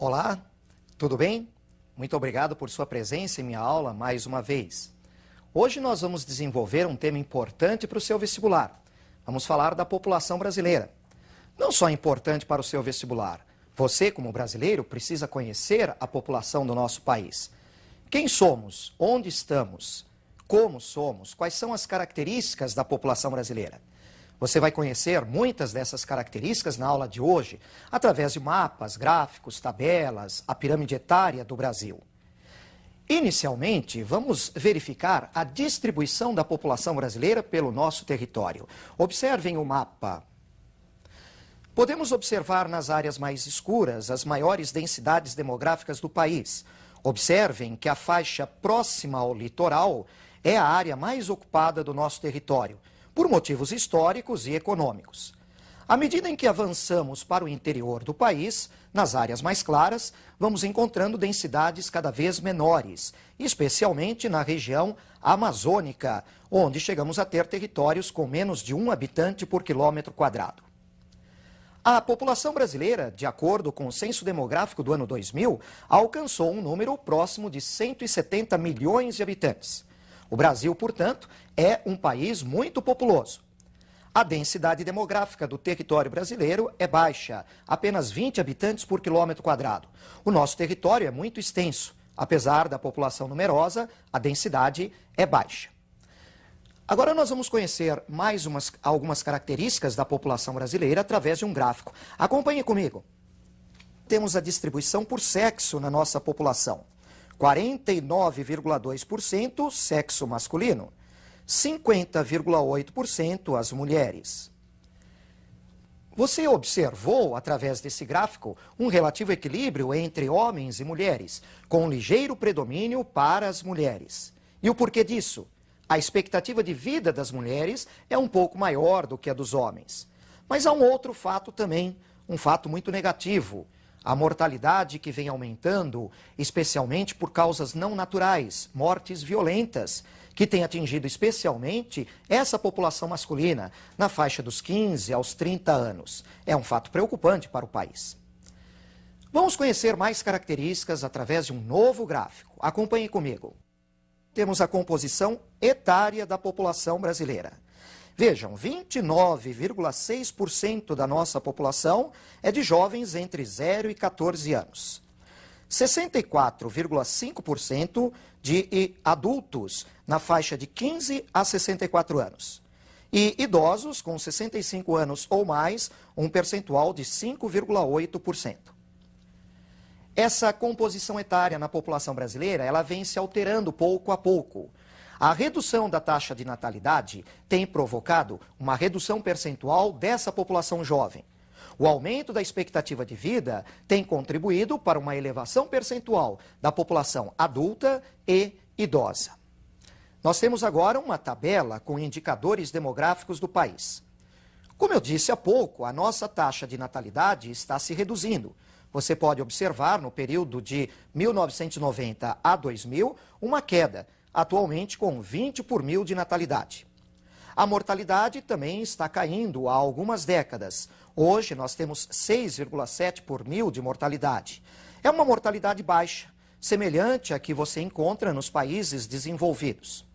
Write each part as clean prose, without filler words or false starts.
Olá, tudo bem? Muito obrigado por sua presença em minha aula mais uma vez. Hoje nós vamos desenvolver um tema importante para o seu vestibular. Vamos falar da população brasileira. Não só importante para o seu vestibular, você, como brasileiro, precisa conhecer a população do nosso país. Quem somos? Onde estamos? Como somos? Quais são as características da população brasileira? Você vai conhecer muitas dessas características na aula de hoje, através de mapas, gráficos, tabelas, a pirâmide etária do Brasil. Inicialmente, vamos verificar a distribuição da população brasileira pelo nosso território. Observem o mapa. Podemos observar nas áreas mais escuras as maiores densidades demográficas do país. Observem que a faixa próxima ao litoral é a área mais ocupada do nosso território, por motivos históricos e econômicos. À medida em que avançamos para o interior do país, nas áreas mais claras, vamos encontrando densidades cada vez menores, especialmente na região amazônica, onde chegamos a ter territórios com menos de 1 habitante por quilômetro quadrado. A população brasileira, de acordo com o Censo Demográfico do ano 2000, alcançou um número próximo de 170 milhões de habitantes. O Brasil, portanto, é um país muito populoso. A densidade demográfica do território brasileiro é baixa, apenas 20 habitantes por quilômetro quadrado. O nosso território é muito extenso. Apesar da população numerosa, a densidade é baixa. Agora nós vamos conhecer mais algumas características da população brasileira através de um gráfico. Acompanhe comigo. Temos a distribuição por sexo na nossa população. 49,2% sexo masculino, 50,8% as mulheres. Você observou, através desse gráfico, um relativo equilíbrio entre homens e mulheres, com um ligeiro predomínio para as mulheres. E o porquê disso? A expectativa de vida das mulheres é um pouco maior do que a dos homens. Mas há um outro fato também, um fato muito negativo. A mortalidade que vem aumentando, especialmente por causas não naturais, mortes violentas, que tem atingido especialmente essa população masculina, na faixa dos 15 aos 30 anos. É um fato preocupante para o país. Vamos conhecer mais características através de um novo gráfico. Acompanhe comigo. Temos a composição etária da população brasileira. Vejam, 29,6% da nossa população é de jovens entre 0 e 14 anos. 64,5% de adultos na faixa de 15 a 64 anos. E idosos com 65 anos ou mais, um percentual de 5,8%. Essa composição etária na população brasileira, ela vem se alterando pouco a pouco. A redução da taxa de natalidade tem provocado uma redução percentual dessa população jovem. O aumento da expectativa de vida tem contribuído para uma elevação percentual da população adulta e idosa. Nós temos agora uma tabela com indicadores demográficos do país. Como eu disse há pouco, a nossa taxa de natalidade está se reduzindo. Você pode observar no período de 1990 a 2000 uma queda, atualmente com 20 por mil de natalidade. A mortalidade também está caindo há algumas décadas. Hoje nós temos 6,7 por mil de mortalidade. É uma mortalidade baixa, semelhante à que você encontra nos países desenvolvidos.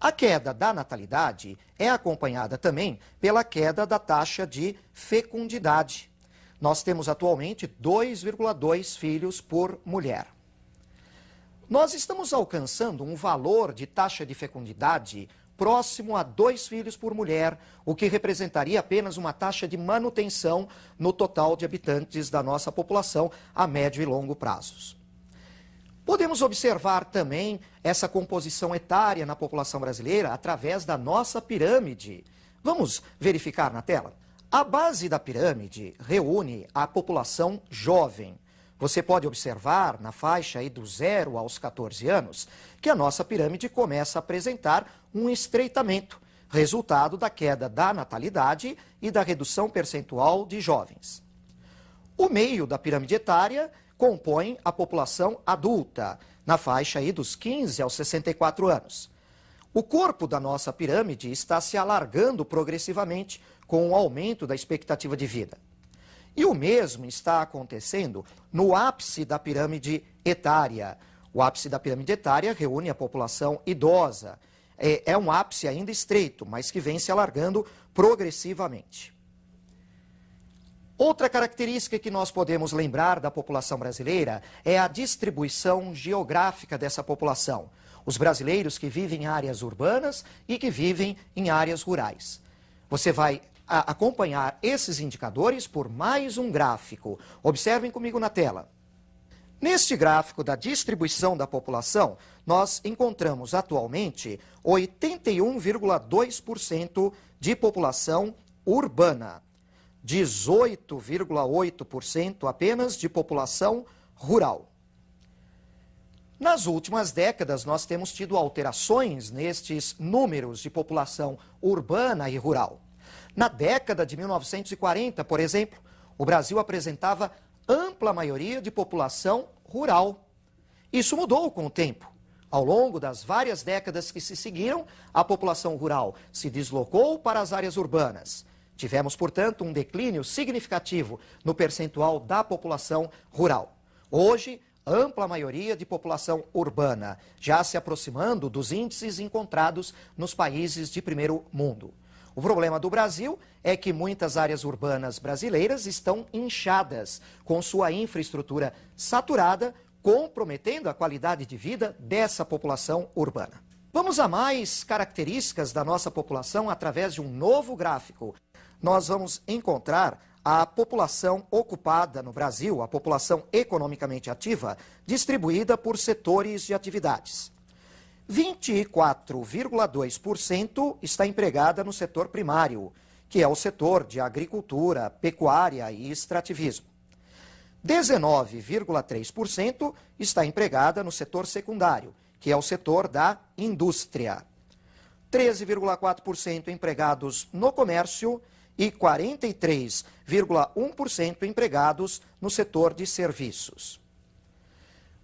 A queda da natalidade é acompanhada também pela queda da taxa de fecundidade. Nós temos atualmente 2,2 filhos por mulher. Nós estamos alcançando um valor de taxa de fecundidade próximo a 2 filhos por mulher, o que representaria apenas uma taxa de manutenção no total de habitantes da nossa população a médio e longo prazos. Podemos observar também essa composição etária na população brasileira através da nossa pirâmide. Vamos verificar na tela? A base da pirâmide reúne a população jovem. Você pode observar na faixa aí do 0 aos 14 anos que a nossa pirâmide começa a apresentar um estreitamento, resultado da queda da natalidade e da redução percentual de jovens. O meio da pirâmide etária compõe a população adulta, na faixa aí dos 15 aos 64 anos. O corpo da nossa pirâmide está se alargando progressivamente com o aumento da expectativa de vida. E o mesmo está acontecendo no ápice da pirâmide etária. O ápice da pirâmide etária reúne a população idosa. É um ápice ainda estreito, mas que vem se alargando progressivamente. Outra característica que nós podemos lembrar da população brasileira é a distribuição geográfica dessa população. Os brasileiros que vivem em áreas urbanas e que vivem em áreas rurais. Você vai acompanhar esses indicadores por mais um gráfico. Observem comigo na tela. Neste gráfico da distribuição da população, nós encontramos atualmente 81,2% de população urbana, 18,8% apenas de população rural. Nas últimas décadas, nós temos tido alterações nestes números de população urbana e rural. Na década de 1940, por exemplo, o Brasil apresentava ampla maioria de população rural. Isso mudou com o tempo. Ao longo das várias décadas que se seguiram, a população rural se deslocou para as áreas urbanas. Tivemos, portanto, um declínio significativo no percentual da população rural. Hoje, ampla maioria de população urbana, já se aproximando dos índices encontrados nos países de primeiro mundo. O problema do Brasil é que muitas áreas urbanas brasileiras estão inchadas, com sua infraestrutura saturada, comprometendo a qualidade de vida dessa população urbana. Vamos a mais características da nossa população através de um novo gráfico. Nós vamos encontrar a população ocupada no Brasil, a população economicamente ativa, distribuída por setores de atividades. 24,2% está empregada no setor primário, que é o setor de agricultura, pecuária e extrativismo. 19,3% está empregada no setor secundário, que é o setor da indústria. 13,4% empregados no comércio e 43,1% empregados no setor de serviços.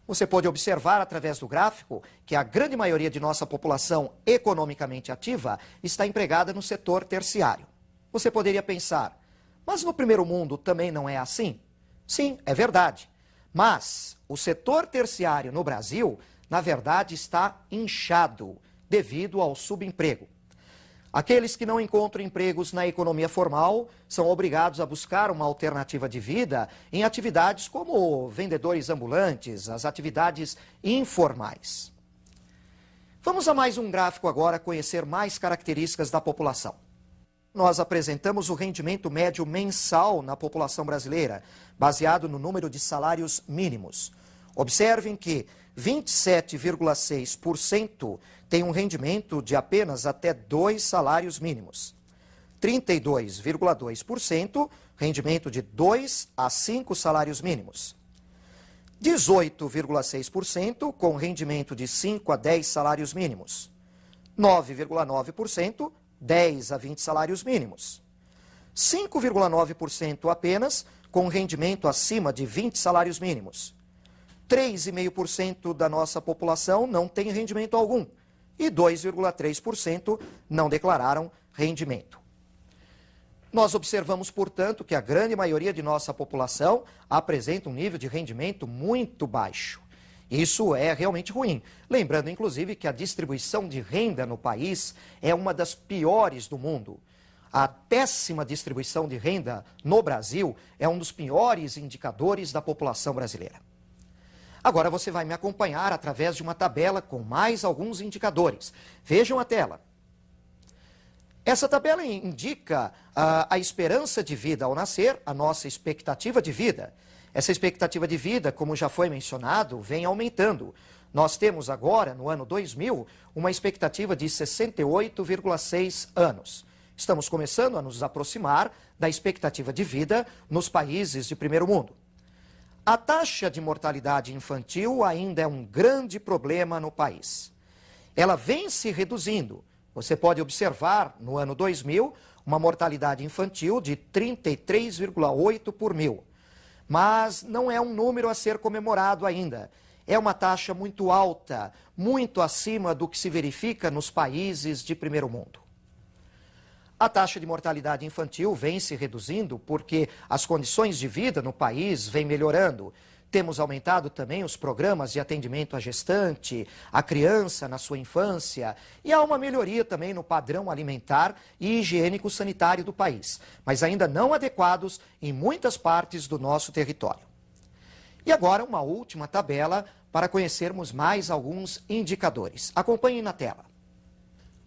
Você pode observar através do gráfico que a grande maioria de nossa população economicamente ativa está empregada no setor terciário. Você poderia pensar, mas no primeiro mundo também não é assim? Sim, é verdade. Mas o setor terciário no Brasil, na verdade, está inchado devido ao subemprego. Aqueles que não encontram empregos na economia formal são obrigados a buscar uma alternativa de vida em atividades como vendedores ambulantes, as atividades informais. Vamos a mais um gráfico agora conhecer mais características da população. Nós apresentamos o rendimento médio mensal na população brasileira, baseado no número de salários mínimos. Observem que 27,6% tem um rendimento de apenas até 2 salários mínimos. 32,2% rendimento de 2 a 5 salários mínimos. 18,6% com rendimento de 5 a 10 salários mínimos. 9,9% 10 a 20 salários mínimos. 5,9% apenas com rendimento acima de 20 salários mínimos. 3,5% da nossa população não tem rendimento algum e 2,3% não declararam rendimento. Nós observamos, portanto, que a grande maioria de nossa população apresenta um nível de rendimento muito baixo. Isso é realmente ruim. Lembrando, inclusive, que a distribuição de renda no país é uma das piores do mundo. A péssima distribuição de renda no Brasil é um dos piores indicadores da população brasileira. Agora você vai me acompanhar através de uma tabela com mais alguns indicadores. Vejam a tela. Essa tabela indica a esperança de vida ao nascer, a nossa expectativa de vida. Essa expectativa de vida, como já foi mencionado, vem aumentando. Nós temos agora, no ano 2000, uma expectativa de 68,6 anos. Estamos começando a nos aproximar da expectativa de vida nos países de primeiro mundo. A taxa de mortalidade infantil ainda é um grande problema no país. Ela vem se reduzindo. Você pode observar, no ano 2000, uma mortalidade infantil de 33,8 por mil. Mas não é um número a ser comemorado ainda. É uma taxa muito alta, muito acima do que se verifica nos países de primeiro mundo. A taxa de mortalidade infantil vem se reduzindo porque as condições de vida no país vêm melhorando. Temos aumentado também os programas de atendimento à gestante, à criança na sua infância, e há uma melhoria também no padrão alimentar e higiênico-sanitário do país, mas ainda não adequados em muitas partes do nosso território. E agora uma última tabela para conhecermos mais alguns indicadores. Acompanhem na tela.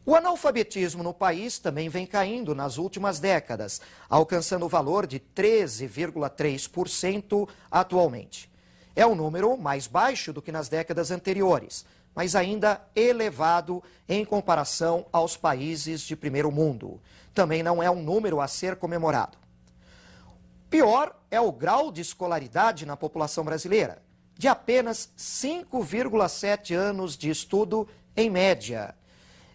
O analfabetismo no país também vem caindo nas últimas décadas, alcançando o valor de 13,3% atualmente. É um número mais baixo do que nas décadas anteriores, mas ainda elevado em comparação aos países de primeiro mundo. Também não é um número a ser comemorado. Pior é o grau de escolaridade na população brasileira, de apenas 5,7 anos de estudo em média.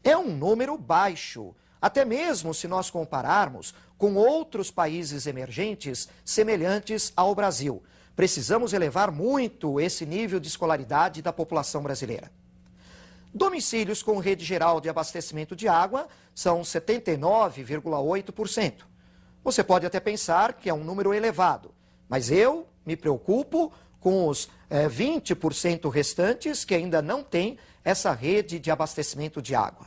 É um número baixo, até mesmo se nós compararmos com outros países emergentes semelhantes ao Brasil. Precisamos elevar muito esse nível de escolaridade da população brasileira. Domicílios com rede geral de abastecimento de água são 79,8%. Você pode até pensar que é um número elevado, mas eu me preocupo com os 20% restantes que ainda não têm essa rede de abastecimento de água.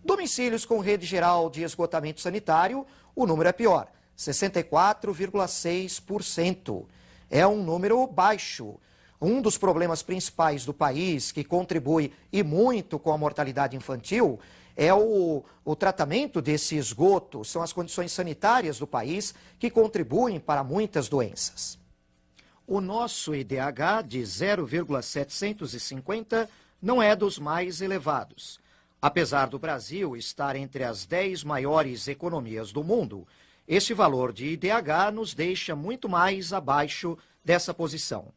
Domicílios com rede geral de esgotamento sanitário, o número é pior, 64,6%. É um número baixo. Um dos problemas principais do país, que contribui e muito com a mortalidade infantil, é o tratamento desse esgoto, são as condições sanitárias do país que contribuem para muitas doenças. O nosso IDH de 0,750 não é dos mais elevados. Apesar do Brasil estar entre as 10 maiores economias do mundo, este valor de IDH nos deixa muito mais abaixo dessa posição.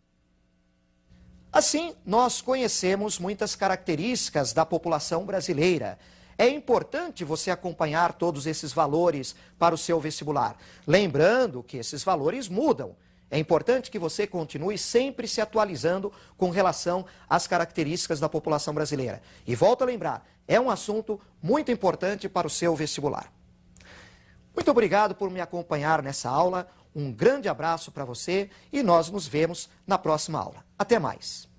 Assim, nós conhecemos muitas características da população brasileira. É importante você acompanhar todos esses valores para o seu vestibular. Lembrando que esses valores mudam. É importante que você continue sempre se atualizando com relação às características da população brasileira. E volto a lembrar, é um assunto muito importante para o seu vestibular. Muito obrigado por me acompanhar nessa aula. Um grande abraço para você e nós nos vemos na próxima aula. Até mais!